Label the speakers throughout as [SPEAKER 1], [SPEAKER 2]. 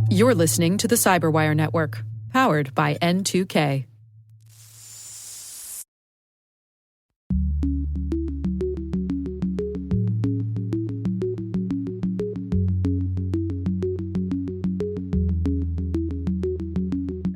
[SPEAKER 1] You're listening to the Cyberwire Network, powered by N2K.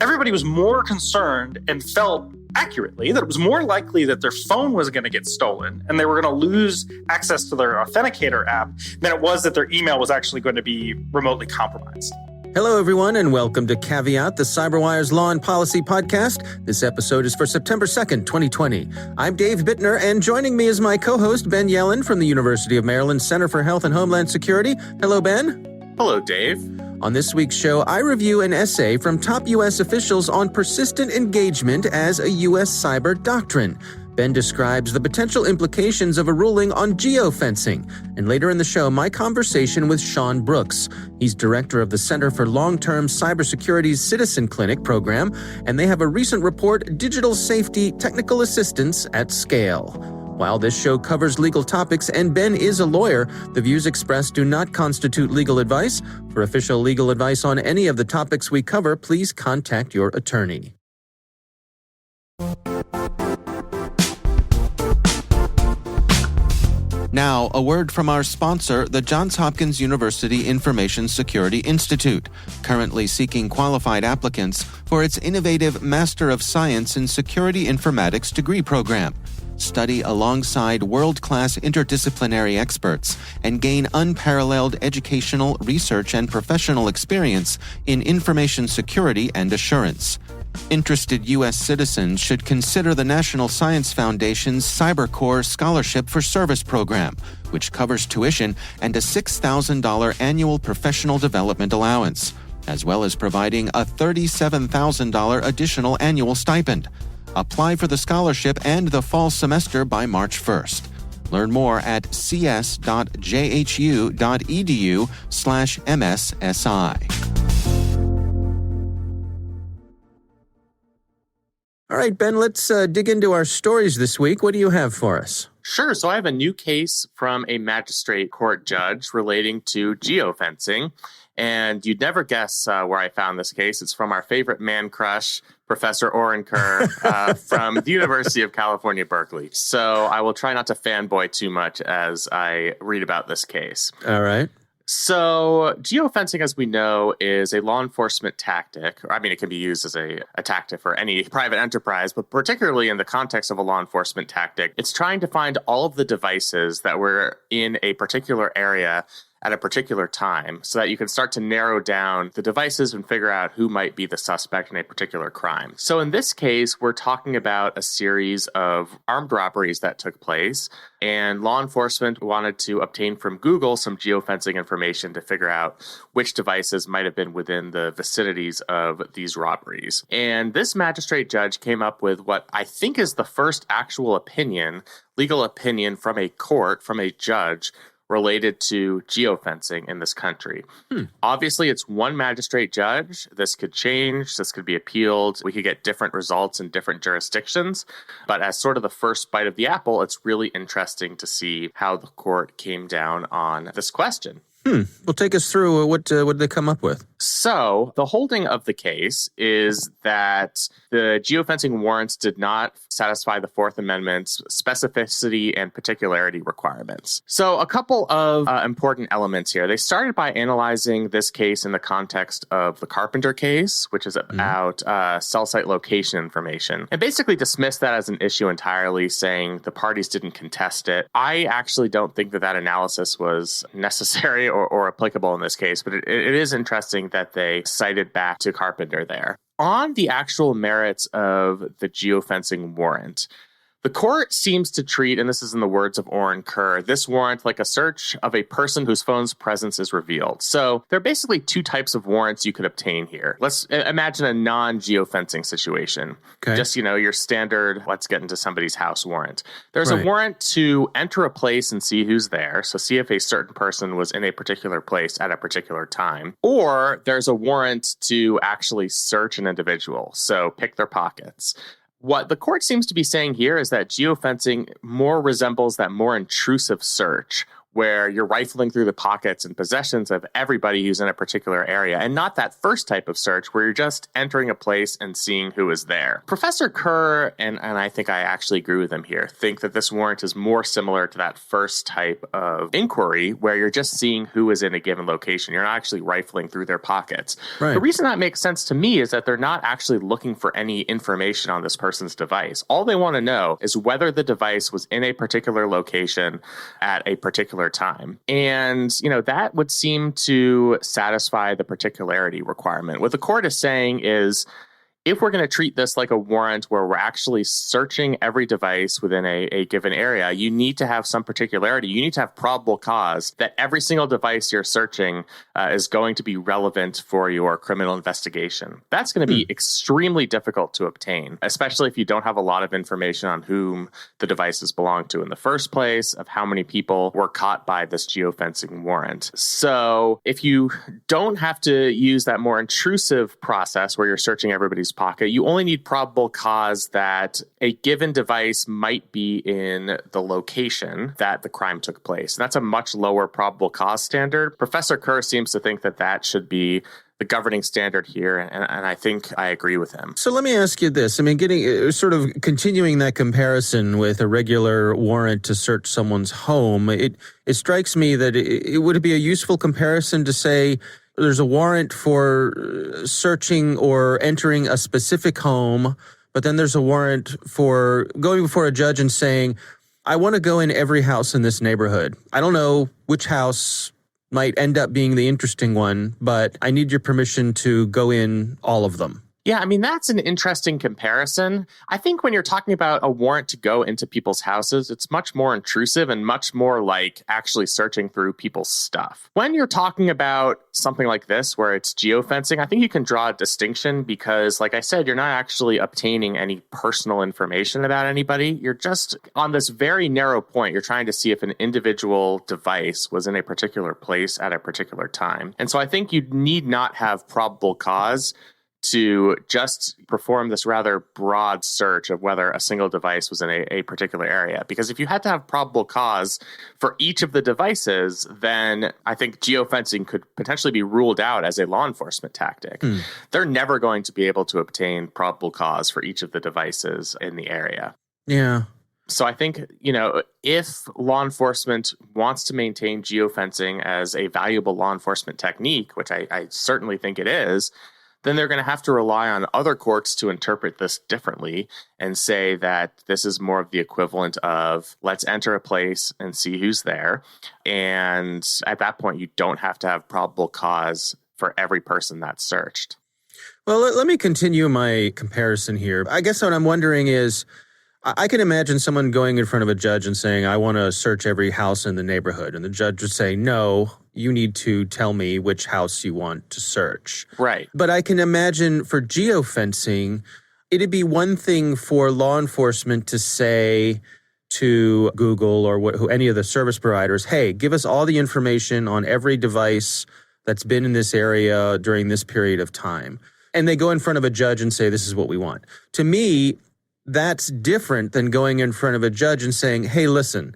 [SPEAKER 2] Everybody was more concerned and felt accurately that it was more likely that their phone was going to get stolen and they were going to lose access to their authenticator app than it was that their email was actually going to be remotely compromised.
[SPEAKER 3] Hello, everyone, and welcome to Caveat, the Cyberwire's Law and Policy podcast. This episode is for September 2nd, 2020. I'm Dave Bittner, and joining me is my co-host, Ben Yellen from the University of Maryland Center for Health and Homeland Security. Hello, Ben.
[SPEAKER 4] Hello, Dave.
[SPEAKER 3] On this week's show, I review an essay from top U.S. officials on persistent engagement as a U.S. cyber doctrine. Ben describes the potential implications of a ruling on geofencing. And later in the show, my conversation with Sean Brooks. He's director of the Center for Long-Term Cybersecurity's Citizen Clinic program, and they have a recent report, Digital Safety Technical Assistance at Scale. While this show covers legal topics and Ben is a lawyer, the views expressed do not constitute legal advice. For official legal advice on any of the topics we cover, please contact your attorney. Now, a word from our sponsor, the Johns Hopkins University Information Security Institute, currently seeking qualified applicants for its innovative Master of Science in Security Informatics degree program. Study alongside world-class interdisciplinary experts and gain unparalleled educational, research, and professional experience in information security and assurance. Interested U.S. citizens should consider the National Science Foundation's CyberCore Scholarship for Service program, which covers tuition and a $6,000 annual professional development allowance, as well as providing a $37,000 additional annual stipend. Apply for the scholarship and the fall semester by March 1st. Learn more at cs.jhu.edu/MSSI. All right, Ben, let's dig into our stories this week. What do you have for us?
[SPEAKER 4] Sure. So I have a new case from a magistrate court judge relating to geofencing. And you'd never guess where I found this case. It's from our favorite man crush, Professor Oren Kerr from the University of California, Berkeley. So I will try not to fanboy too much as I read about this case.
[SPEAKER 3] All right.
[SPEAKER 4] So geofencing, as we know, is a law enforcement tactic. I mean, it can be used as a tactic for any private enterprise, but particularly in the context of a law enforcement tactic, it's trying to find all of the devices that were in a particular area at a particular time so that you can start to narrow down the devices and figure out who might be the suspect in a particular crime. So in this case, we're talking about a series of armed robberies that took place, and law enforcement wanted to obtain from Google some geofencing information to figure out which devices might have been within the vicinities of these robberies. And this magistrate judge came up with what I think is the first actual opinion, legal opinion from a court, from a judge, related to geofencing in this country. Obviously, it's one magistrate judge. This could change. This could be appealed. We could get different results in different jurisdictions. But as sort of the first bite of the apple, it's really interesting to see how the court came down on this question.
[SPEAKER 3] Well, take us through what did they come up with?
[SPEAKER 4] So the holding of the case is that the geofencing warrants did not satisfy the Fourth Amendment's specificity and particularity requirements. So a couple of important elements here. They started by analyzing this case in the context of the Carpenter case, which is about cell site location information, and basically dismissed that as an issue entirely, saying the parties didn't contest it. I actually don't think that analysis was necessary or applicable in this case, but it is interesting that they cited back to Carpenter there. On the actual merits of the geofencing warrant, the court seems to treat, and this is in the words of Oren Kerr, this warrant like a search of a person whose phone's presence is revealed. So there are basically two types of warrants you could obtain here. Let's imagine a non-geofencing situation.
[SPEAKER 3] Okay.
[SPEAKER 4] Just, your standard, let's get into somebody's house warrant. There's a warrant to enter a place and see who's there. So see if a certain person was in a particular place at a particular time. Or there's a warrant to actually search an individual. So pick their pockets. What the court seems to be saying here is that geofencing more resembles that more intrusive search, where you're rifling through the pockets and possessions of everybody who's in a particular area, and not that first type of search where you're just entering a place and seeing who is there. Professor Kerr, and I think I actually agree with him here, think that this warrant is more similar to that first type of inquiry where you're just seeing who is in a given location. You're not actually rifling through their pockets. Right. The reason that makes sense to me is that they're not actually looking for any information on this person's device. All they want to know is whether the device was in a particular location at a particular time. And, that would seem to satisfy the particularity requirement. What the court is saying is, if we're going to treat this like a warrant where we're actually searching every device within a given area, you need to have some particularity. You need to have probable cause that every single device you're searching is going to be relevant for your criminal investigation. That's going to be extremely difficult to obtain, especially if you don't have a lot of information on whom the devices belong to in the first place, of how many people were caught by this geofencing warrant. So if you don't have to use that more intrusive process where you're searching everybody's pocket, you only need probable cause that a given device might be in the location that the crime took place. And that's a much lower probable cause standard. Professor Kerr seems to think that that should be the governing standard here, and I think I agree with him.
[SPEAKER 5] So let me ask you this. I mean, continuing that comparison with a regular warrant to search someone's home, it strikes me that it would be a useful comparison to say, there's a warrant for searching or entering a specific home, but then there's a warrant for going before a judge and saying, I want to go in every house in this neighborhood. I don't know which house might end up being the interesting one, but I need your permission to go in all of them.
[SPEAKER 4] Yeah, I mean, that's an interesting comparison. I think when you're talking about a warrant to go into people's houses, it's much more intrusive and much more like actually searching through people's stuff. When you're talking about something like this, where it's geofencing, I think you can draw a distinction because, like I said, you're not actually obtaining any personal information about anybody. You're just on this very narrow point. You're trying to see if an individual device was in a particular place at a particular time. And so I think you need not have probable cause to just perform this rather broad search of whether a single device was in a particular area. Because if you had to have probable cause for each of the devices, then I think geofencing could potentially be ruled out as a law enforcement tactic. They're never going to be able to obtain probable cause for each of the devices in the area.
[SPEAKER 5] Yeah.
[SPEAKER 4] So I think, if law enforcement wants to maintain geofencing as a valuable law enforcement technique, which I certainly think it is, then they're going to have to rely on other courts to interpret this differently and say that this is more of the equivalent of let's enter a place and see who's there. And at that point, you don't have to have probable cause for every person that's searched.
[SPEAKER 5] Well, let me continue my comparison here. I guess what I'm wondering is, I can imagine someone going in front of a judge and saying, I want to search every house in the neighborhood. And the judge would say, no, you need to tell me which house you want to search.
[SPEAKER 4] Right.
[SPEAKER 5] But I can imagine for geofencing, it'd be one thing for law enforcement to say to Google or any of the service providers, hey, give us all the information on every device that's been in this area during this period of time. And they go in front of a judge and say, this is what we want. To me, that's different than going in front of a judge and saying, hey, listen,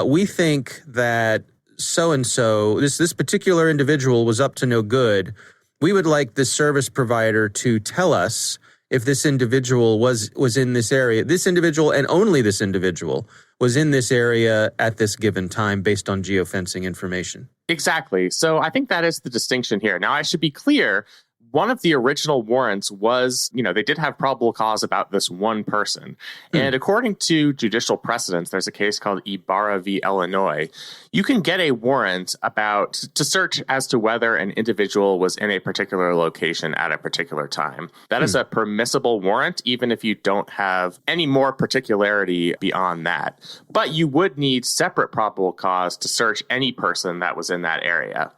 [SPEAKER 5] we think that so-and-so, this particular individual was up to no good. We would like the service provider to tell us if this individual was in this area. This individual and only this individual was in this area at this given time based on geofencing information.
[SPEAKER 4] Exactly. So I think that is the distinction here. Now, I should be clear. One of the original warrants was, they did have probable cause about this one person. And according to judicial precedents, there's a case called Ibarra v. Illinois. You can get a warrant to search as to whether an individual was in a particular location at a particular time. That is a permissible warrant, even if you don't have any more particularity beyond that. But you would need separate probable cause to search any person that was in that area.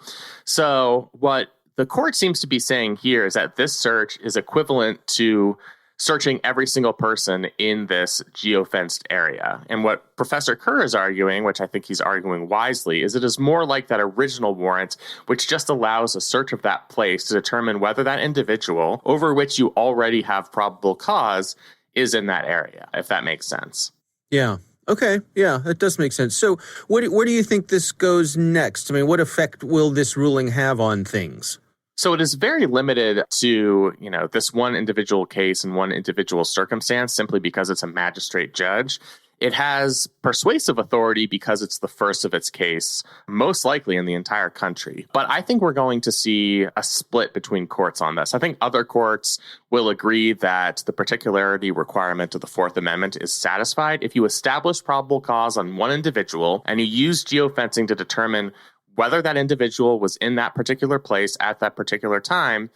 [SPEAKER 4] So what the court seems to be saying here is that this search is equivalent to searching every single person in this geofenced area. And what Professor Kerr is arguing, which I think he's arguing wisely, is it is more like that original warrant, which just allows a search of that place to determine whether that individual, over which you already have probable cause, is in that area, if that makes sense.
[SPEAKER 5] Yeah. Okay, yeah, that does make sense. So where do you think this goes next? I mean, what effect will this ruling have on things?
[SPEAKER 4] So it is very limited to, this one individual case and one individual circumstance simply because it's a magistrate judge. It has persuasive authority because it's the first of its case, most likely in the entire country. But I think we're going to see a split between courts on this. I think other courts will agree that the particularity requirement of the Fourth Amendment is satisfied if you establish probable cause on one individual and you use geofencing to determine whether that individual was in that particular place at that particular time.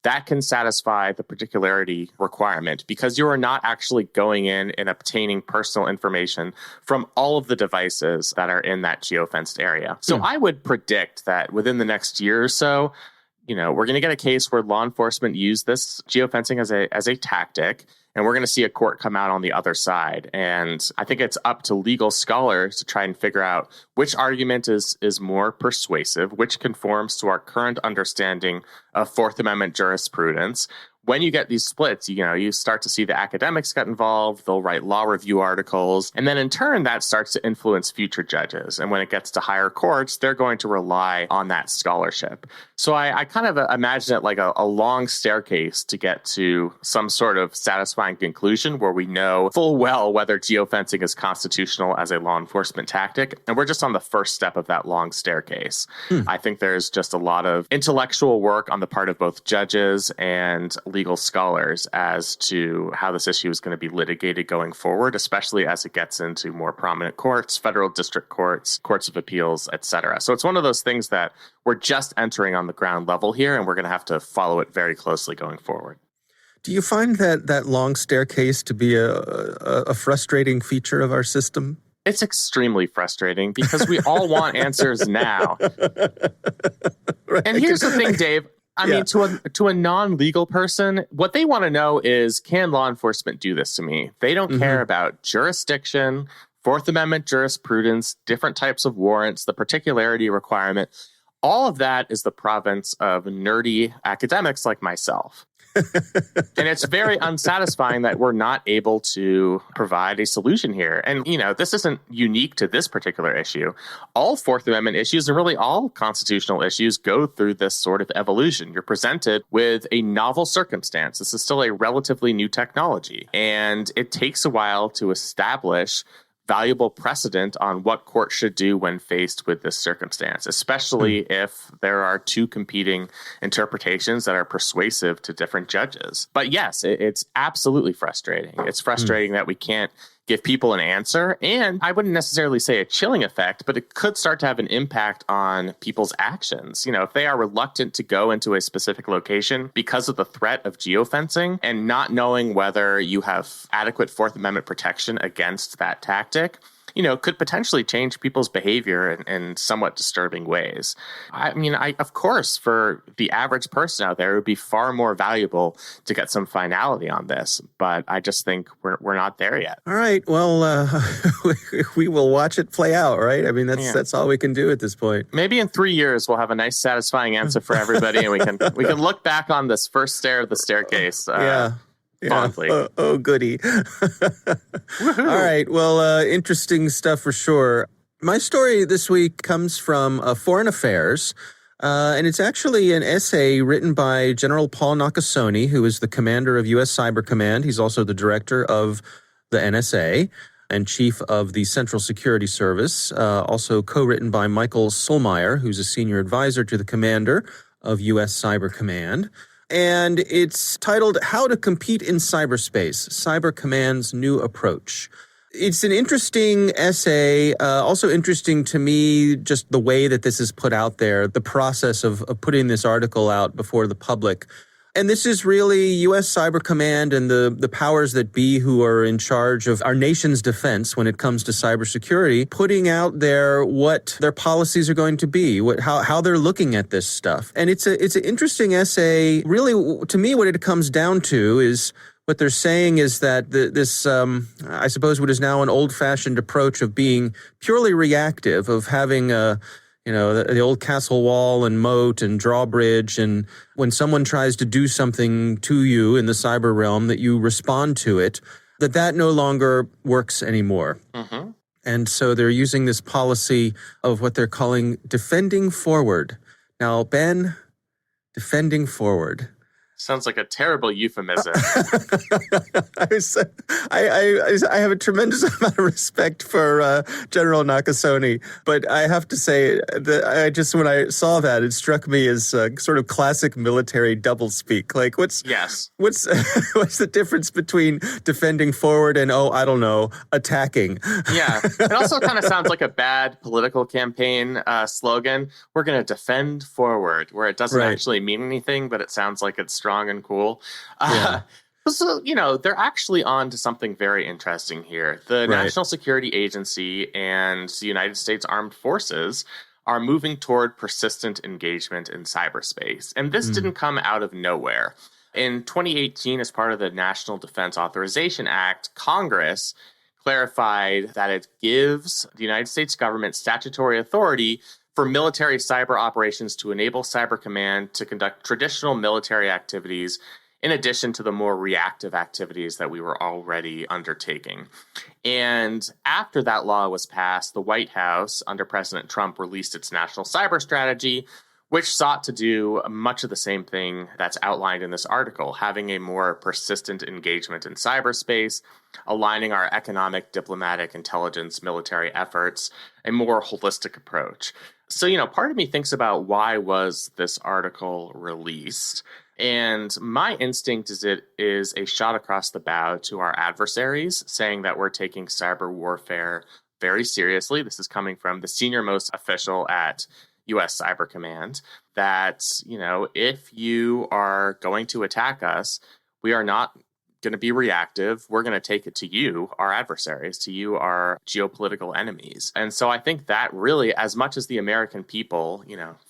[SPEAKER 4] That can satisfy the particularity requirement because you are not actually going in and obtaining personal information from all of the devices that are in that geofenced area. So I would predict that within the next year or so, we're going to get a case where law enforcement use this geofencing as a tactic, and we're going to see a court come out on the other side. And I think it's up to legal scholars to try and figure out which argument is more persuasive, which conforms to our current understanding of Fourth Amendment jurisprudence. When you get these splits, you start to see the academics get involved. They'll write law review articles. And then in turn, that starts to influence future judges. And when it gets to higher courts, they're going to rely on that scholarship. So I kind of imagine it like a long staircase to get to some sort of satisfying conclusion where we know full well whether geofencing is constitutional as a law enforcement tactic. And we're just on the first step of that long staircase. I think there's just a lot of intellectual work on the part of both judges and legal scholars as to how this issue is going to be litigated going forward, especially as it gets into more prominent courts, federal district courts, courts of appeals, etc. So it's one of those things that we're just entering on the ground level here, and we're going to have to follow it very closely going forward.
[SPEAKER 5] Do you find that long staircase to be a frustrating feature of our system?
[SPEAKER 4] It's extremely frustrating because we all want answers now.
[SPEAKER 5] Right.
[SPEAKER 4] And here's the thing, Dave. I mean, to a non-legal person, what they want to know is, can law enforcement do this to me? They don't care about jurisdiction, Fourth Amendment jurisprudence, different types of warrants, the particularity requirement. All of that is the province of nerdy academics like myself. And it's very unsatisfying that we're not able to provide a solution here. And, this isn't unique to this particular issue. All Fourth Amendment issues and really all constitutional issues go through this sort of evolution. You're presented with a novel circumstance. This is still a relatively new technology, and it takes a while to establish valuable precedent on what court should do when faced with this circumstance, especially if there are two competing interpretations that are persuasive to different judges. But yes, it's absolutely frustrating. It's frustrating that we can't give people an answer. And I wouldn't necessarily say a chilling effect, but it could start to have an impact on people's actions. If they are reluctant to go into a specific location because of the threat of geofencing and not knowing whether you have adequate Fourth Amendment protection against that tactic, could potentially change people's behavior in somewhat disturbing ways. I mean, of course, for the average person out there, it would be far more valuable to get some finality on this. But I just think we're not there yet.
[SPEAKER 5] All right. Well, we will watch it play out, right? I mean, that's all we can do at this point.
[SPEAKER 4] Maybe in 3 years, we'll have a nice, satisfying answer for everybody, and we can look back on this first stair of the staircase. Fondly.
[SPEAKER 5] Oh, goody. All right. Well, interesting stuff for sure. My story this week comes from Foreign Affairs, and it's actually an essay written by General Paul Nakasone, who is the commander of U.S. Cyber Command. He's also the director of the NSA and chief of the Central Security Service, also co-written by Michael Solmeyer, who's a senior advisor to the commander of U.S. Cyber Command. And it's titled How to Compete in Cyberspace, Cyber Command's New Approach. It's an interesting essay, also interesting to me just the way that this is put out there, the process of putting this article out before the public. And this is really U.S. Cyber Command and the powers that be who are in charge of our nation's defense when it comes to cybersecurity, putting out there what their policies are going to be, how they're looking at this stuff. And it's an interesting essay. Really, to me, what it comes down to is what they're saying is that this, I suppose, what is now an old-fashioned approach of being purely reactive, of having the old castle wall and moat and drawbridge, and when someone tries to do something to you in the cyber realm, that you respond to it, that no longer works anymore. And so they're using this policy of what they're calling defending forward. Now, Ben, defending forward.
[SPEAKER 4] Sounds like a terrible euphemism.
[SPEAKER 5] I have a tremendous amount of respect for General Nakasone, but I have to say that when I saw that, it struck me as sort of classic military doublespeak. Like, what's the difference between defending forward and attacking?
[SPEAKER 4] Yeah, it also kind of sounds like a bad political campaign slogan. We're going to defend forward, where it doesn't actually mean anything, but it sounds like it's strong and cool. So, they're actually on to something very interesting here. The National Security Agency and the United States Armed Forces are moving toward persistent engagement in cyberspace. And this didn't come out of nowhere. In 2018, as part of the National Defense Authorization Act, Congress clarified that it gives the United States government statutory authority for military cyber operations to enable Cyber Command to conduct traditional military activities in addition to the more reactive activities that we were already undertaking. And after that law was passed, the White House, under President Trump, released its national cyber strategy, which sought to do much of the same thing that's outlined in this article, having a more persistent engagement in cyberspace, aligning our economic, diplomatic, intelligence, military efforts, a more holistic approach. So, part of me thinks about why was this article released? And my instinct is it is a shot across the bow to our adversaries, saying that we're taking cyber warfare very seriously. This is coming from the senior most official at U.S. Cyber Command, that, if you are going to attack us, we are not going to be reactive. We're going to take it to you, our adversaries, to you, our geopolitical enemies. And so I think that really, as much as the American people,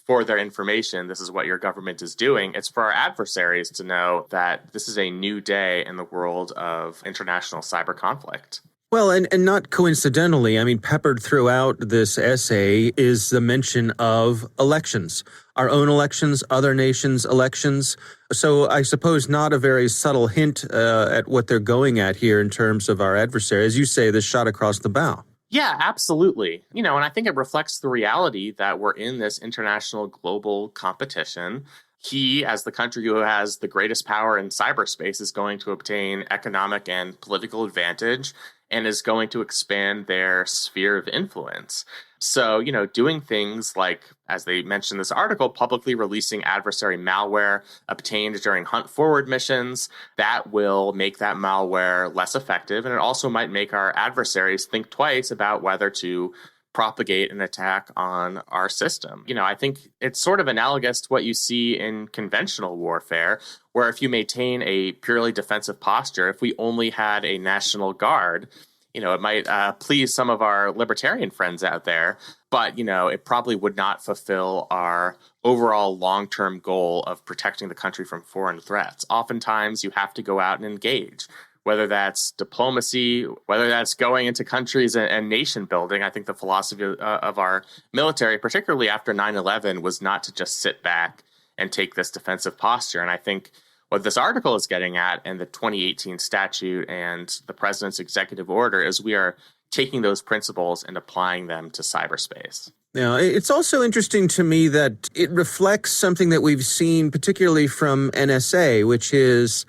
[SPEAKER 4] for their information, this is what your government is doing, it's for our adversaries to know that this is a new day in the world of international cyber conflict.
[SPEAKER 5] Well, and not coincidentally, peppered throughout this essay is the mention of elections, our own elections, other nations' elections. So I suppose not a very subtle hint at what they're going at here in terms of our adversary. As you say, this shot across the bow.
[SPEAKER 4] Yeah, absolutely. And I think it reflects the reality that we're in this international global competition. He, as the country who has the greatest power in cyberspace, is going to obtain economic and political advantage and is going to expand their sphere of influence. So, doing things like, as they mentioned in this article, publicly releasing adversary malware obtained during hunt forward missions, that will make that malware less effective. And it also might make our adversaries think twice about whether to propagate an attack on our system. I think it's sort of analogous to what you see in conventional warfare, where if you maintain a purely defensive posture, if we only had a National Guard, it might please some of our libertarian friends out there, but, it probably would not fulfill our overall long-term goal of protecting the country from foreign threats. Oftentimes, you have to go out and engage, whether that's diplomacy, whether that's going into countries and nation building. I think the philosophy of our military, particularly after 9/11, was not to just sit back and take this defensive posture. And I think what this article is getting at, and the 2018 statute and the president's executive order, is we are taking those principles and applying them to cyberspace.
[SPEAKER 5] Now, it's also interesting to me that it reflects something that we've seen, particularly from NSA, which is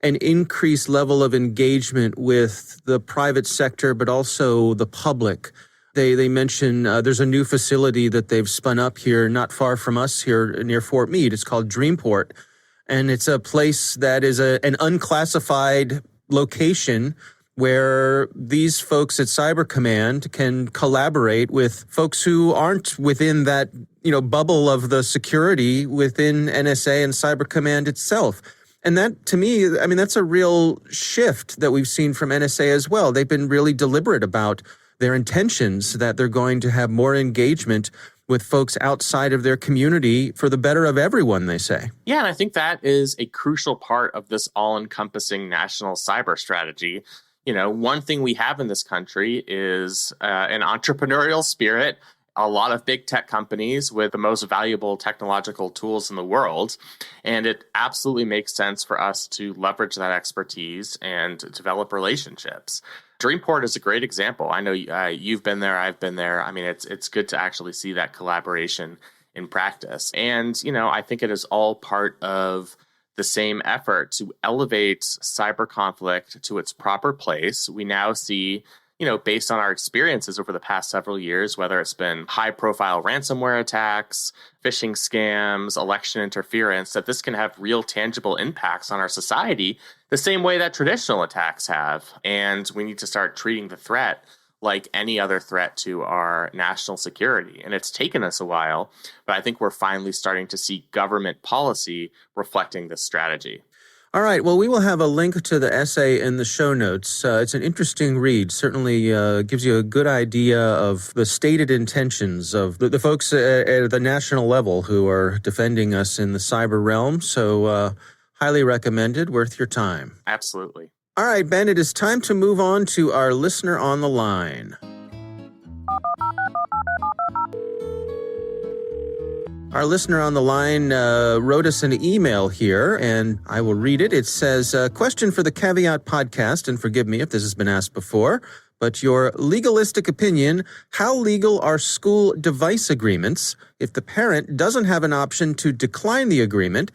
[SPEAKER 5] an increased level of engagement with the private sector, but also the public. They mention there's a new facility that they've spun up here, not far from us here near Fort Meade. It's called Dreamport. And it's a place that is an unclassified location where these folks at Cyber Command can collaborate with folks who aren't within that, bubble of the security within NSA and Cyber Command itself. And that, to me, that's a real shift that we've seen from NSA as well. They've been really deliberate about their intentions, that they're going to have more engagement with folks outside of their community for the better of everyone, they say.
[SPEAKER 4] Yeah, and I think that is a crucial part of this all-encompassing national cyber strategy. One thing we have in this country is an entrepreneurial spirit a lot of big tech companies with the most valuable technological tools in the world. And it absolutely makes sense for us to leverage that expertise and develop relationships. Dreamport is a great example. I know you've been there, I've been there. I mean, it's good to actually see that collaboration in practice. And, I think it is all part of the same effort to elevate cyber conflict to its proper place. We now see, based on our experiences over the past several years, whether it's been high-profile ransomware attacks, phishing scams, election interference, that this can have real tangible impacts on our society the same way that traditional attacks have. And we need to start treating the threat like any other threat to our national security. And it's taken us a while, but I think we're finally starting to see government policy reflecting this strategy.
[SPEAKER 5] All right. Well, we will have a link to the essay in the show notes. It's an interesting read. Certainly gives you a good idea of the stated intentions of the folks at the national level who are defending us in the cyber realm. So highly recommended. Worth your time.
[SPEAKER 4] Absolutely.
[SPEAKER 5] All right, Ben, it is time to move on to our listener on the line. Our listener on the line wrote us an email here, and I will read it. It says, question for the Caveat podcast, and forgive me if this has been asked before, but your legalistic opinion, how legal are school device agreements if the parent doesn't have an option to decline the agreement?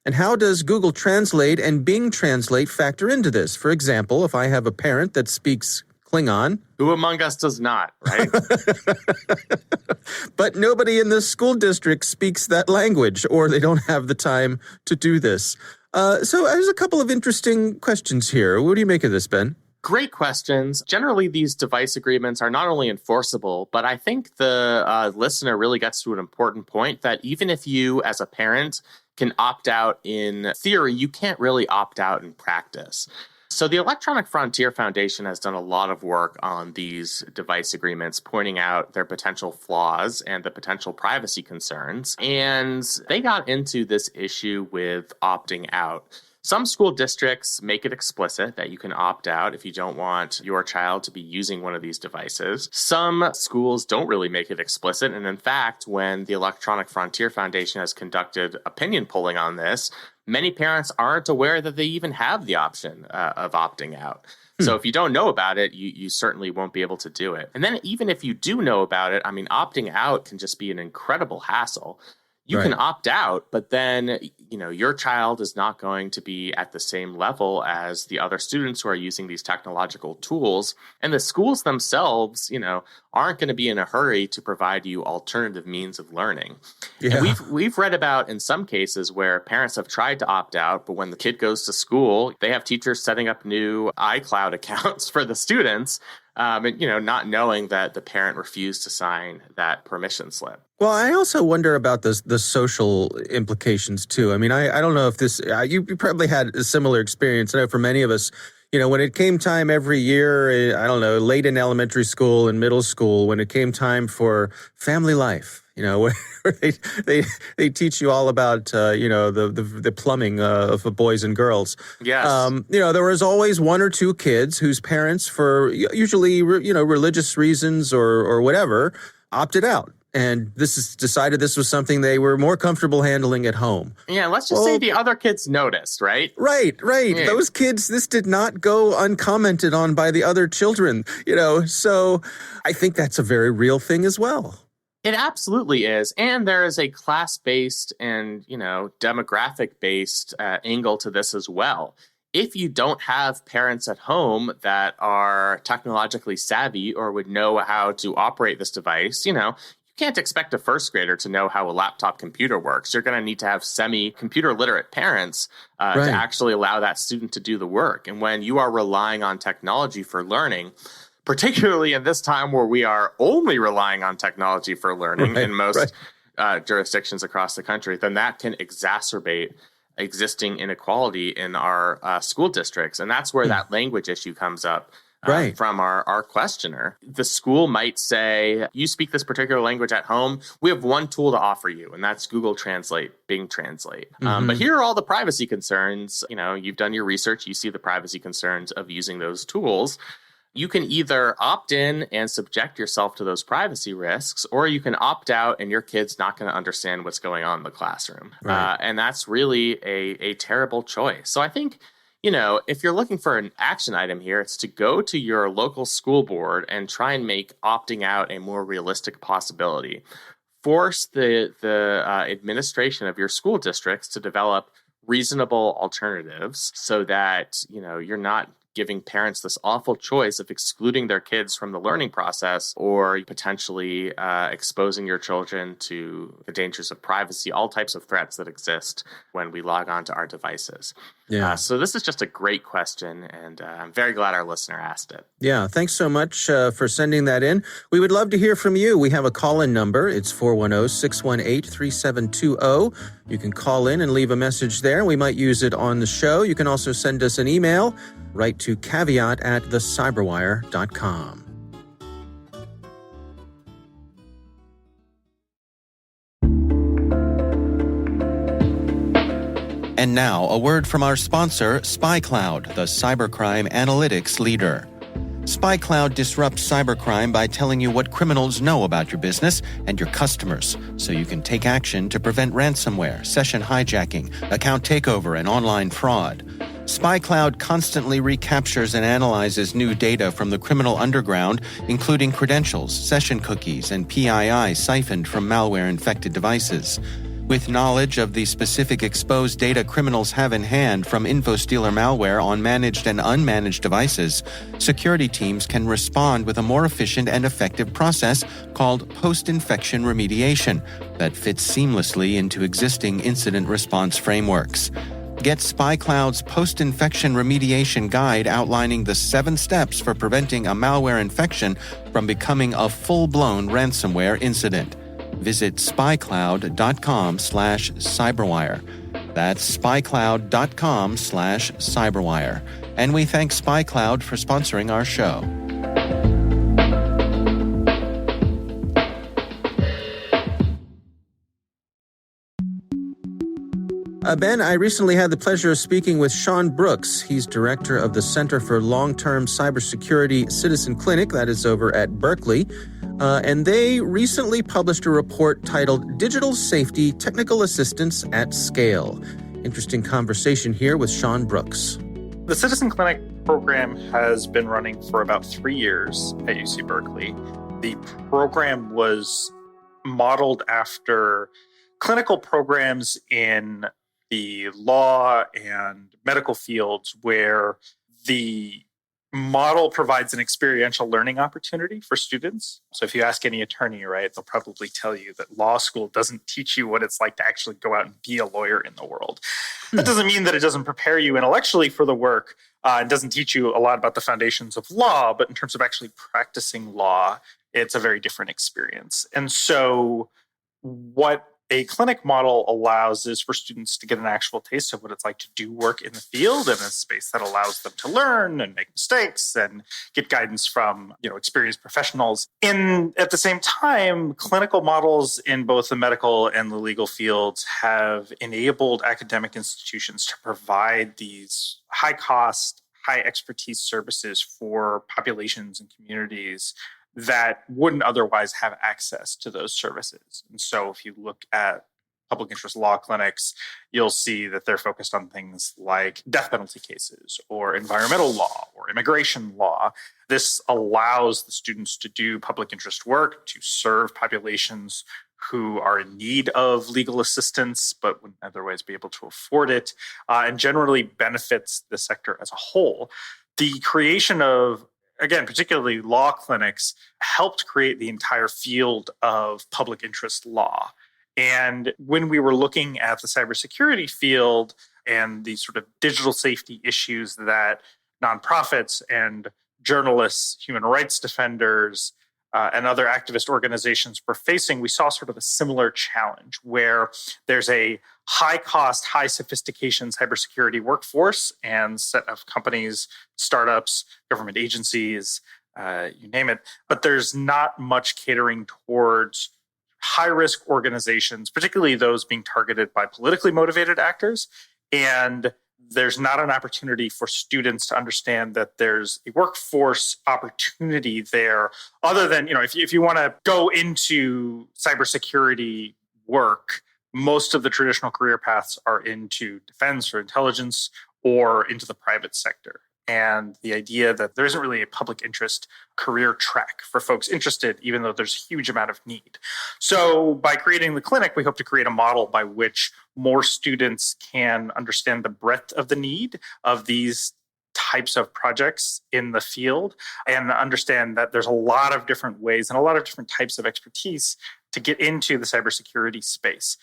[SPEAKER 5] And how does Google Translate and Bing Translate factor into this? For example, if I have a parent that speaks Klingon.
[SPEAKER 4] Who among us does not, right?
[SPEAKER 5] But nobody in the school district speaks that language, or they don't have the time to do this. So there's a couple of interesting questions here. What do you make of this, Ben?
[SPEAKER 4] Great questions. Generally, these device agreements are not only enforceable, but I think the listener really gets to an important point that even if you, as a parent, can opt out in theory, you can't really opt out in practice. So the Electronic Frontier Foundation has done a lot of work on these device agreements, pointing out their potential flaws and the potential privacy concerns. And they got into this issue with opting out. Some school districts make it explicit that you can opt out if you don't want your child to be using one of these devices. Some schools don't really make it explicit. And in fact, when the Electronic Frontier Foundation has conducted opinion polling on this, many parents aren't aware that they even have the option of opting out. So if you don't know about it, you certainly won't be able to do it. And then even if you do know about it, I mean, opting out can just be an incredible hassle. You can opt out, but then, your child is not going to be at the same level as the other students who are using these technological tools. And the schools themselves, aren't going to be in a hurry to provide you alternative means of learning. Yeah. And we've read about in some cases where parents have tried to opt out, but when the kid goes to school, they have teachers setting up new iCloud accounts for the students. And, not knowing that the parent refused to sign that permission slip.
[SPEAKER 5] Well, I also wonder about the social implications, too. I mean, I don't know if this, you probably had a similar experience. I know for many of us, when it came time every year, I don't know, late in elementary school and middle school, when it came time for family life, where they teach you all about, the plumbing of boys and girls.
[SPEAKER 4] Yes.
[SPEAKER 5] There was always one or two kids whose parents, for usually, religious reasons or whatever, opted out. And decided this was something they were more comfortable handling at home.
[SPEAKER 4] Yeah, let's just say the other kids noticed, right?
[SPEAKER 5] Right. Yeah. Those kids, this did not go uncommented on by the other children, So I think that's a very real thing as well.
[SPEAKER 4] It absolutely is. And there is a class-based and, demographic-based angle to this as well. If you don't have parents at home that are technologically savvy or would know how to operate this device, you can't expect a first grader to know how a laptop computer works. You're going to need to have semi-computer literate parents to actually allow that student to do the work. And when you are relying on technology for learning, particularly in this time where we are only relying on technology for learning in most jurisdictions across the country, then that can exacerbate existing inequality in our school districts. And that's where that language issue comes up. From our questioner. The school might say, you speak this particular language at home, we have one tool to offer you, and that's Google Translate, Bing Translate. But here are all the privacy concerns. You've done your research, you see the privacy concerns of using those tools. You can either opt in and subject yourself to those privacy risks, or you can opt out and your kid's not going to understand what's going on in the classroom.
[SPEAKER 5] Right.
[SPEAKER 4] And that's really a terrible choice. So I think, if you're looking for an action item here, it's to go to your local school board and try and make opting out a more realistic possibility. Force the administration of your school districts to develop reasonable alternatives so that, you're not giving parents this awful choice of excluding their kids from the learning process or potentially exposing your children to the dangers of privacy, all types of threats that exist when we log on to our devices.
[SPEAKER 5] Yeah.
[SPEAKER 4] So this is just a great question, and I'm very glad our listener asked it.
[SPEAKER 5] Yeah, thanks so much for sending that in. We would love to hear from you. We have a call-in number. It's 410-618-3720. You can call in and leave a message there. We might use it on the show. You can also send us an email. Write to caveat@thecyberwire.com.
[SPEAKER 3] And now, a word from our sponsor, SpyCloud, the cybercrime analytics leader. SpyCloud disrupts cybercrime by telling you what criminals know about your business and your customers, so you can take action to prevent ransomware, session hijacking, account takeover, and online fraud. SpyCloud constantly recaptures and analyzes new data from the criminal underground, including credentials, session cookies, and PII siphoned from malware-infected devices. With knowledge of the specific exposed data criminals have in hand from InfoStealer malware on managed and unmanaged devices, security teams can respond with a more efficient and effective process called post-infection remediation that fits seamlessly into existing incident response frameworks. Get SpyCloud's post-infection remediation guide outlining the 7 steps for preventing a malware infection from becoming a full-blown ransomware incident. Visit spycloud.com/cyberwire. That's spycloud.com/cyberwire. And we thank SpyCloud for sponsoring our show.
[SPEAKER 5] Ben, I recently had the pleasure of speaking with Sean Brooks. He's director of the Center for Long-Term Cybersecurity Citizen Clinic, that is over at Berkeley. And they recently published a report titled Digital Safety Technical Assistance at Scale. Interesting conversation here with Sean Brooks.
[SPEAKER 2] The Citizen Clinic program has been running for about 3 years at UC Berkeley. The program was modeled after clinical programs in the law and medical fields where the model provides an experiential learning opportunity for students. So if you ask any attorney, right, they'll probably tell you that law school doesn't teach you what it's like to actually go out and be a lawyer in the world. That doesn't mean that it doesn't prepare you intellectually for the work and doesn't teach you a lot about the foundations of law, but in terms of actually practicing law, it's a very different experience. And so what a clinic model allows is for students to get an actual taste of what it's like to do work in the field in a space that allows them to learn and make mistakes and get guidance from, experienced professionals. At the same time, clinical models in both the medical and the legal fields have enabled academic institutions to provide these high cost, high expertise services for populations and communities that wouldn't otherwise have access to those services. And so if you look at public interest law clinics, you'll see that they're focused on things like death penalty cases or environmental law or immigration law. This allows the students to do public interest work, to serve populations who are in need of legal assistance but wouldn't otherwise be able to afford it, and generally benefits the sector as a whole. The creation of, again, particularly law clinics, helped create the entire field of public interest law. And when we were looking at the cybersecurity field and the sort of digital safety issues that nonprofits and journalists, human rights defenders, and other activist organizations were facing, we saw sort of a similar challenge where there's a high cost, high sophistication cybersecurity workforce and set of companies, startups, government agencies, you name it. But there's not much catering towards high risk organizations, particularly those being targeted by politically motivated actors and there's not an opportunity for students to understand that there's a workforce opportunity there other than, if you want to go into cybersecurity work, most of the traditional career paths are into defense or intelligence or into the private sector. And the idea that there isn't really a public interest career track for folks interested, even though there's a huge amount of need. So by creating the clinic, we hope to create a model by which more students can understand the breadth of the need of these types of projects in the field and understand that there's a lot of different ways and a lot of different types of expertise to get into the cybersecurity space.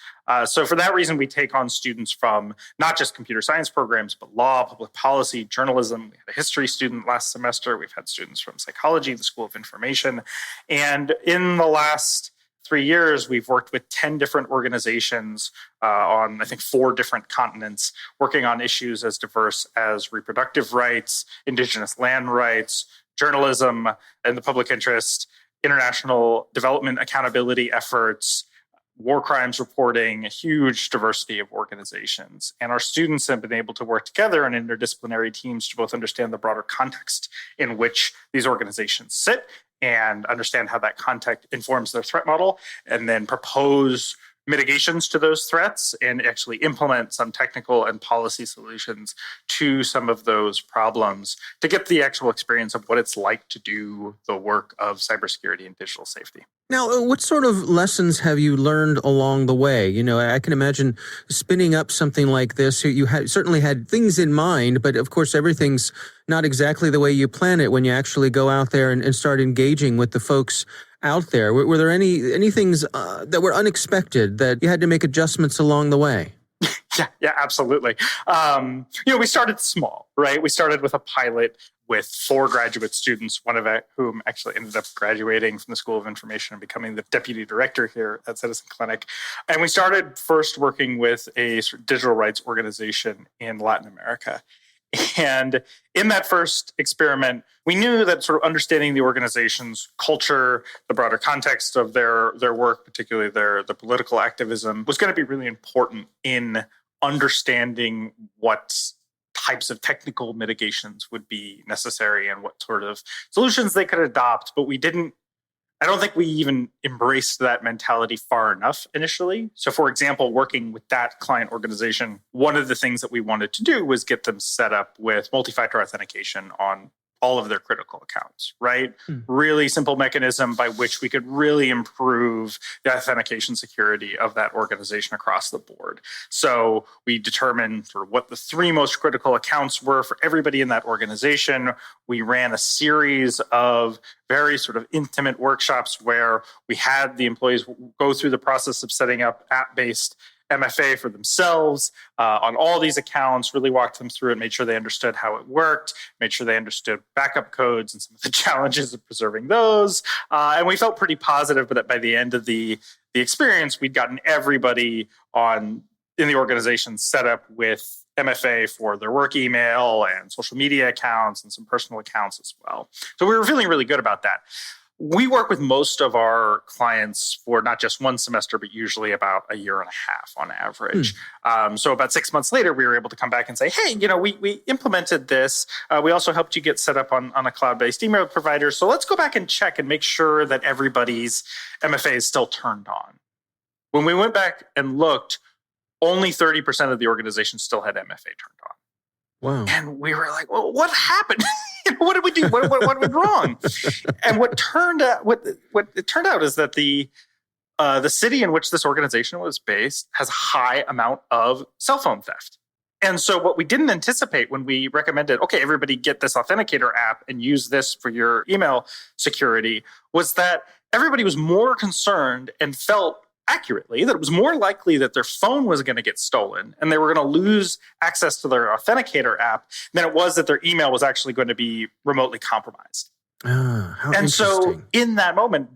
[SPEAKER 2] So for that reason, we take on students from not just computer science programs, but law, public policy, journalism. We had a history student last semester. We've had students from psychology, the School of Information. And in the last 3 years, we've worked with 10 different organizations on, I think, 4 different continents, working on issues as diverse as reproductive rights, indigenous land rights, journalism and the public interest, international development accountability efforts, war crimes reporting, a huge diversity of organizations. And our students have been able to work together in interdisciplinary teams to both understand the broader context in which these organizations sit and understand how that context informs their threat model, and then propose mitigations to those threats and actually implement some technical and policy solutions to some of those problems to get the actual experience of what it's like to do the work of cybersecurity and digital safety.
[SPEAKER 5] Now, what sort of lessons have you learned along the way? I can imagine spinning up something like this. You certainly had things in mind, but of course, everything's not exactly the way you plan it when you actually go out there and start engaging with the folks out there. Were there any things that were unexpected that you had to make adjustments along the way?
[SPEAKER 2] Yeah, absolutely. We started small, right? We started with a pilot with 4 graduate students, one of whom actually ended up graduating from the School of Information and becoming the deputy director here at Citizen Clinic. And we started first working with a sort of digital rights organization in Latin America. And in that first experiment, we knew that sort of understanding the organization's culture, the broader context of their work, particularly their political activism, was going to be really important in understanding what types of technical mitigations would be necessary and what sort of solutions they could adopt. But I don't think we even embraced that mentality far enough initially. So for example, working with that client organization, one of the things that we wanted to do was get them set up with multi-factor authentication on all of their critical accounts, right? Really simple mechanism by which we could really improve the authentication security of that organization across the board. So we determined sort of what the 3 most critical accounts were for everybody in that organization. We ran a series of very sort of intimate workshops where we had the employees go through the process of setting up app-based MFA for themselves on all these accounts, really walked them through and made sure they understood how it worked, made sure they understood backup codes and some of the challenges of preserving those. And we felt pretty positive, but by the end of the experience, we'd gotten everybody in the organization set up with MFA for their work email and social media accounts and some personal accounts as well. So we were feeling really good about that. We work with most of our clients for not just 1 semester, but usually about a year and a half on average. So about 6 months later, we were able to come back and say, hey, we implemented this. We also helped you get set up on a cloud-based email provider. So let's go back and check and make sure that everybody's MFA is still turned on. When we went back and looked, only 30% of the organization still had MFA turned on.
[SPEAKER 5] Wow.
[SPEAKER 2] And we were like, well, what happened? What did we do? What went wrong? And what it turned out is that the city in which this organization was based has a high amount of cell phone theft. And so what we didn't anticipate when we recommended, okay, everybody get this authenticator app and use this for your email security, was that everybody was more concerned and felt accurately that it was more likely that their phone was going to get stolen and they were going to lose access to their authenticator app than it was that their email was actually going to be remotely compromised.
[SPEAKER 5] How
[SPEAKER 2] and so
[SPEAKER 5] interesting.
[SPEAKER 2] In that moment,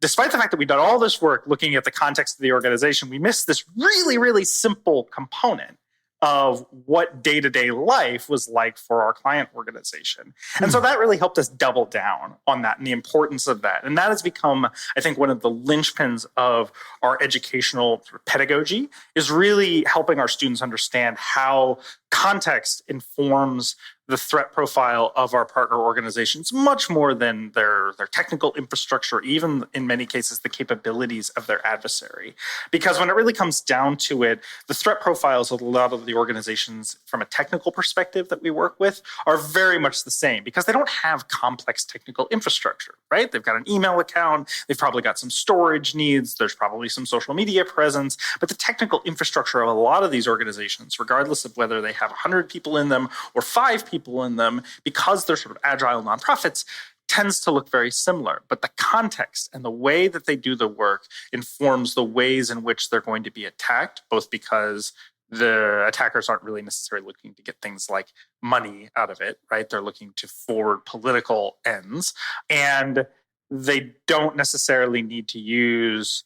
[SPEAKER 2] despite the fact that we'd done all this work looking at the context of the organization, we missed this really, really simple component of what day-to-day life was like for our client organization. And so that really helped us double down on that and the importance of that. And that has become, I think, one of the linchpins of our educational pedagogy, is really helping our students understand how context informs the threat profile of our partner organizations much more than their technical infrastructure, even in many cases, the capabilities of their adversary. Because when it really comes down to it, the threat profiles of a lot of the organizations from a technical perspective that we work with are very much the same, because they don't have complex technical infrastructure, right? They've got an email account, they've probably got some storage needs, there's probably some social media presence, but the technical infrastructure of a lot of these organizations, regardless of whether they have 100 people in them or 5 people in them, because they're sort of agile nonprofits, tends to look very similar. But the context and the way that they do the work informs the ways in which they're going to be attacked, both because the attackers aren't really necessarily looking to get things like money out of it, right? They're looking to forward political ends. And they don't necessarily need to use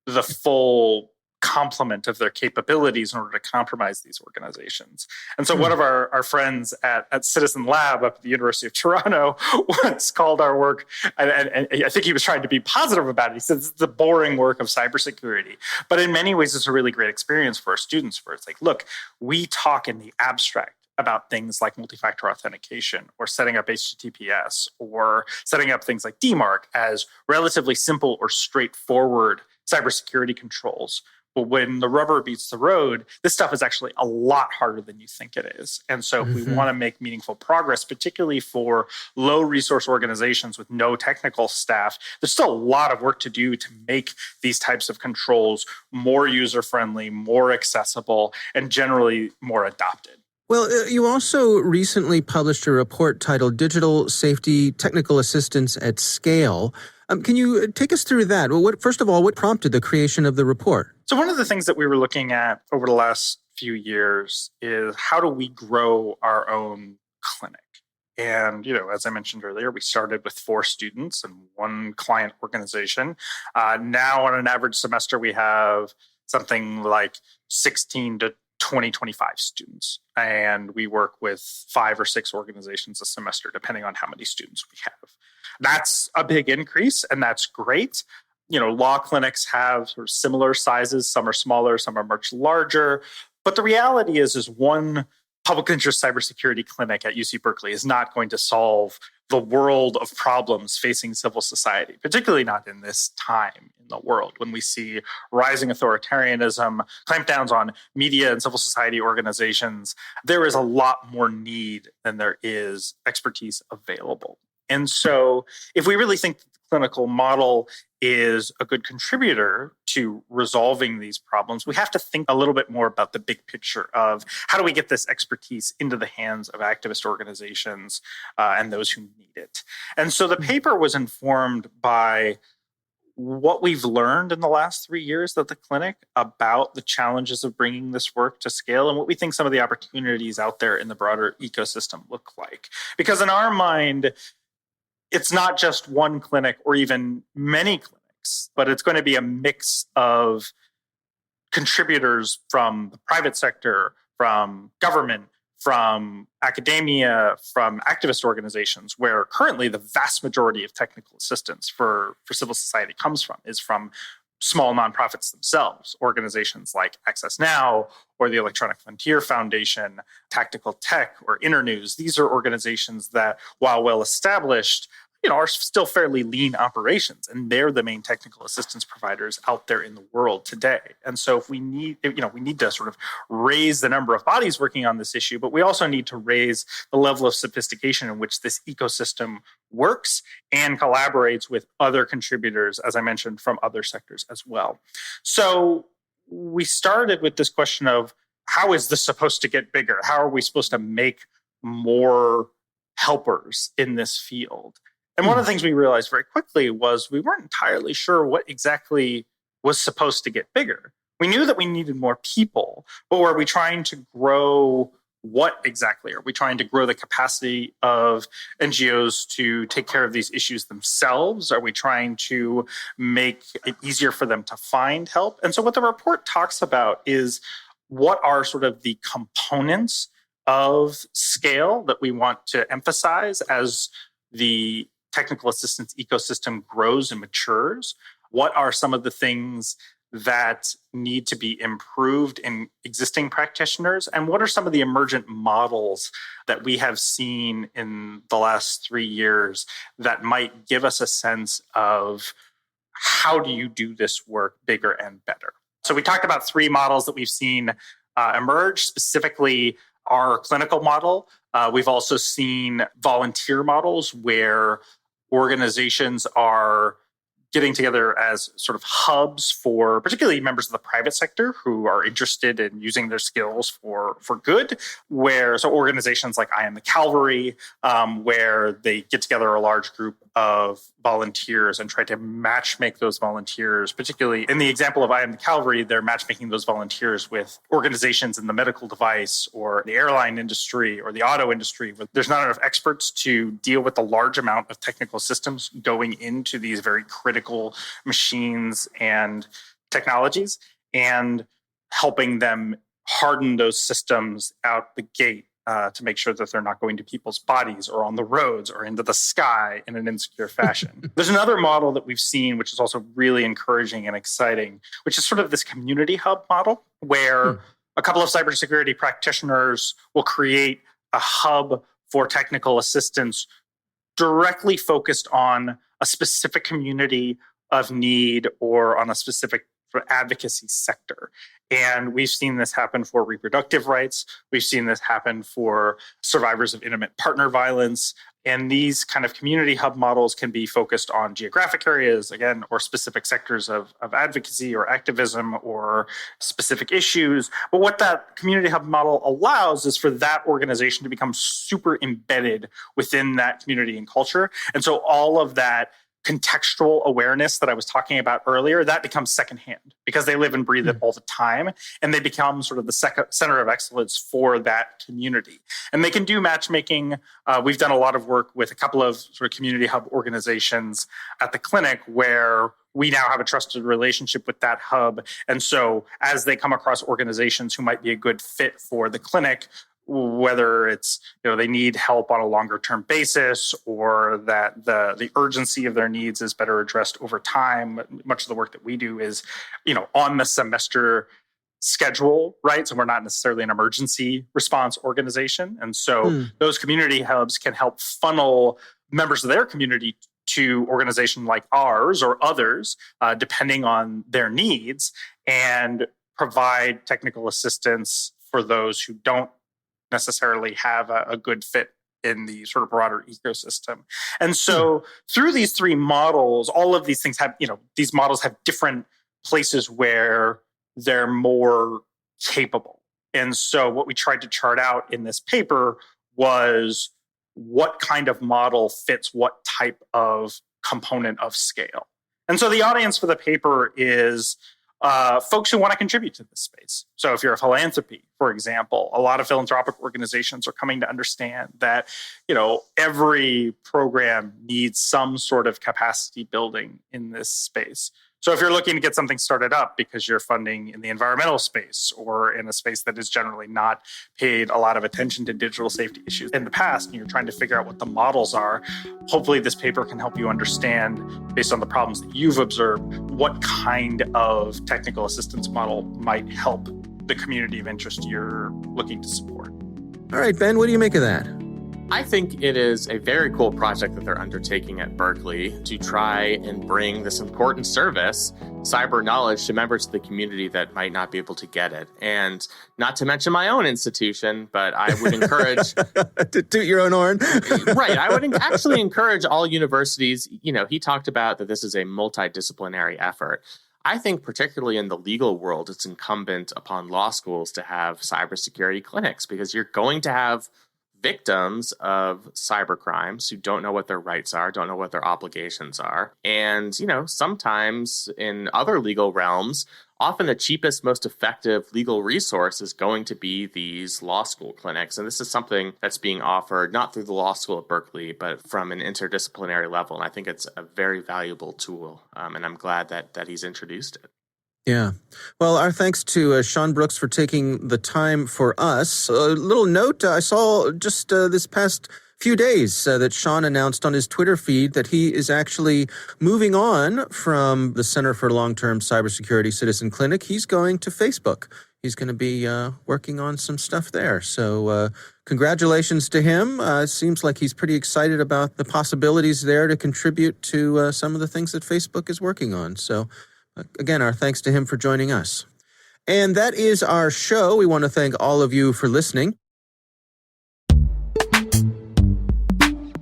[SPEAKER 2] the full complement of their capabilities in order to compromise these organizations. And so one of our friends at Citizen Lab up at the University of Toronto once called our work, and I think he was trying to be positive about it. He said, "This is the boring work of cybersecurity." But in many ways, it's a really great experience for our students, where it's like, look, we talk in the abstract about things like multi-factor authentication or setting up HTTPS or setting up things like DMARC as relatively simple or straightforward cybersecurity controls. But when the rubber meets the road, this stuff is actually a lot harder than you think it is. And so if we want to make meaningful progress, particularly for low resource organizations with no technical staff, there's still a lot of work to do to make these types of controls more user-friendly, more accessible, and generally more adopted.
[SPEAKER 5] Well, you also recently published a report titled Digital Safety Technical Assistance at Scale. Can you take us through that? Well, first of all, what prompted the creation of the report?
[SPEAKER 2] So one of the things that we were looking at over the last few years is how do we grow our own clinic? And, as I mentioned earlier, we started with 4 students and 1 client organization. Now on an average semester, we have something like 16 to 25 students. And we work with 5 or 6 organizations a semester, depending on how many students we have. That's a big increase, and that's great. Law clinics have sort of similar sizes. Some are smaller, some are much larger. But the reality is one public interest cybersecurity clinic at UC Berkeley is not going to solve the world of problems facing civil society, particularly not in this time in the world when we see rising authoritarianism, clampdowns on media and civil society organizations. There is a lot more need than there is expertise available. And so if we really think that the clinical model is a good contributor to resolving these problems, we have to think a little bit more about the big picture of how do we get this expertise into the hands of activist organizations and those who need it. And so the paper was informed by what we've learned in the last 3 years at the clinic about the challenges of bringing this work to scale and what we think some of the opportunities out there in the broader ecosystem look like. Because in our mind, it's not just one clinic or even many clinics, but it's going to be a mix of contributors from the private sector, from government, from academia, from activist organizations, where currently the vast majority of technical assistance for civil society comes from, is from small nonprofits themselves, organizations like Access Now or the Electronic Frontier Foundation, Tactical Tech, or Internews. These are organizations that, while well established, are still fairly lean operations, and they're the main technical assistance providers out there in the world today. And so if we need to sort of raise the number of bodies working on this issue, but we also need to raise the level of sophistication in which this ecosystem works and collaborates with other contributors, as I mentioned, from other sectors as well. So we started with this question of, how is this supposed to get bigger? How are we supposed to make more helpers in this field? And one of the things we realized very quickly was we weren't entirely sure what exactly was supposed to get bigger. We knew that we needed more people, but were we trying to grow what exactly? Are we trying to grow the capacity of NGOs to take care of these issues themselves? Are we trying to make it easier for them to find help? And so what the report talks about is what are sort of the components of scale that we want to emphasize as the technical assistance ecosystem grows and matures? What are some of the things that need to be improved in existing practitioners? And what are some of the emergent models that we have seen in the last 3 years that might give us a sense of how do you do this work bigger and better? So we talked about 3 models that we've seen emerge, specifically our clinical model. We've also seen volunteer models where organizations are getting together as sort of hubs for particularly members of the private sector who are interested in using their skills for good, so organizations like I Am the Cavalry, where they get together a large group of volunteers and try to matchmake those volunteers. Particularly in the example of I Am the Cavalry, they're matchmaking those volunteers with organizations in the medical device or the airline industry or the auto industry, where there's not enough experts to deal with the large amount of technical systems going into these very critical machines and technologies, and helping them harden those systems out the gate to make sure that they're not going to people's bodies or on the roads or into the sky in an insecure fashion. There's another model that we've seen, which is also really encouraging and exciting, which is sort of this community hub model, where a couple of cybersecurity practitioners will create a hub for technical assistance directly focused on a specific community of need or on a specific advocacy sector. And we've seen this happen for reproductive rights. We've seen this happen for survivors of intimate partner violence. And these kind of community hub models can be focused on geographic areas, again, or specific sectors of advocacy or activism or specific issues. But what that community hub model allows is for that organization to become super embedded within that community and culture. And so all of that contextual awareness that I was talking about earlier, that becomes secondhand because they live and breathe it all the time. And they become sort of the center of excellence for that community. And they can do matchmaking. We've done a lot of work with a couple of sort of community hub organizations at the clinic where we now have a trusted relationship with that hub. And so as they come across organizations who might be a good fit for the clinic, whether it's they need help on a longer term basis or that the urgency of their needs is better addressed over time. Much of the work that we do is on the semester schedule, right? So we're not necessarily an emergency response organization. And so those community hubs can help funnel members of their community to organizations like ours or others, depending on their needs, and provide technical assistance for those who don't necessarily have a good fit in the sort of broader ecosystem. And so through these 3 models, all of these things have, these models have different places where they're more capable. And so what we tried to chart out in this paper was what kind of model fits what type of component of scale. And so the audience for the paper is folks who want to contribute to this space. So if you're a philanthropy, for example, a lot of philanthropic organizations are coming to understand that, every program needs some sort of capacity building in this space. So if you're looking to get something started up because you're funding in the environmental space or in a space that is generally not paid a lot of attention to digital safety issues in the past, and you're trying to figure out what the models are, hopefully this paper can help you understand, based on the problems that you've observed, what kind of technical assistance model might help the community of interest you're looking to support.
[SPEAKER 5] All right, Ben, what do you make of that?
[SPEAKER 4] I think it is a very cool project that they're undertaking at Berkeley to try and bring this important service, cyber knowledge, to members of the community that might not be able to get it. And not to mention my own institution, but I would encourage...
[SPEAKER 5] to toot your own horn.
[SPEAKER 4] Right. I would actually encourage all universities. He talked about that this is a multidisciplinary effort. I think particularly in the legal world, it's incumbent upon law schools to have cybersecurity clinics, because you're going to have victims of cyber crimes who don't know what their rights are, don't know what their obligations are. And, sometimes in other legal realms, often the cheapest, most effective legal resource is going to be these law school clinics. And this is something that's being offered not through the law school at Berkeley, but from an interdisciplinary level. And I think it's a very valuable tool. And I'm glad that he's introduced it.
[SPEAKER 5] Yeah. Well, our thanks to Sean Brooks for taking the time for us. A little note, I saw just this past few days that Sean announced on his Twitter feed that he is actually moving on from the Center for Long-Term Cybersecurity Citizen Clinic. He's going to Facebook. He's going to be working on some stuff there. So congratulations to him. It seems like he's pretty excited about the possibilities there to contribute to some of the things that Facebook is working on. So again, our thanks to him for joining us. And that is our show. We want to thank all of you for listening.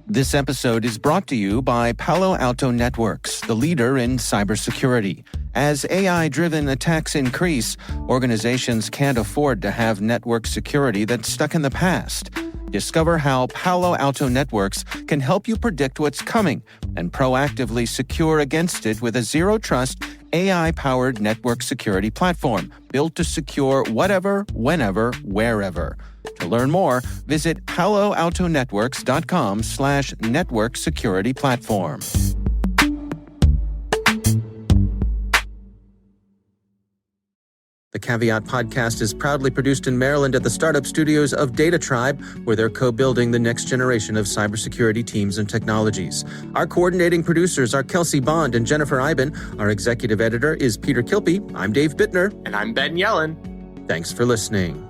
[SPEAKER 3] This episode is brought to you by Palo Alto Networks, the leader in cybersecurity. As AI-driven attacks increase, organizations can't afford to have network security that's stuck in the past. Discover how Palo Alto Networks can help you predict what's coming and proactively secure against it with a zero-trust, AI-powered network security platform built to secure whatever, whenever, wherever. To learn more, visit paloaltonetworks.com/network security platform.
[SPEAKER 5] The Caveat podcast is proudly produced in Maryland at the startup studios of Data Tribe, where they're co-building the next generation of cybersecurity teams and technologies. Our coordinating producers are Kelsey Bond and Jennifer Iben. Our executive editor is Peter Kilpie. I'm Dave Bittner.
[SPEAKER 4] And I'm Ben Yellen.
[SPEAKER 5] Thanks for listening.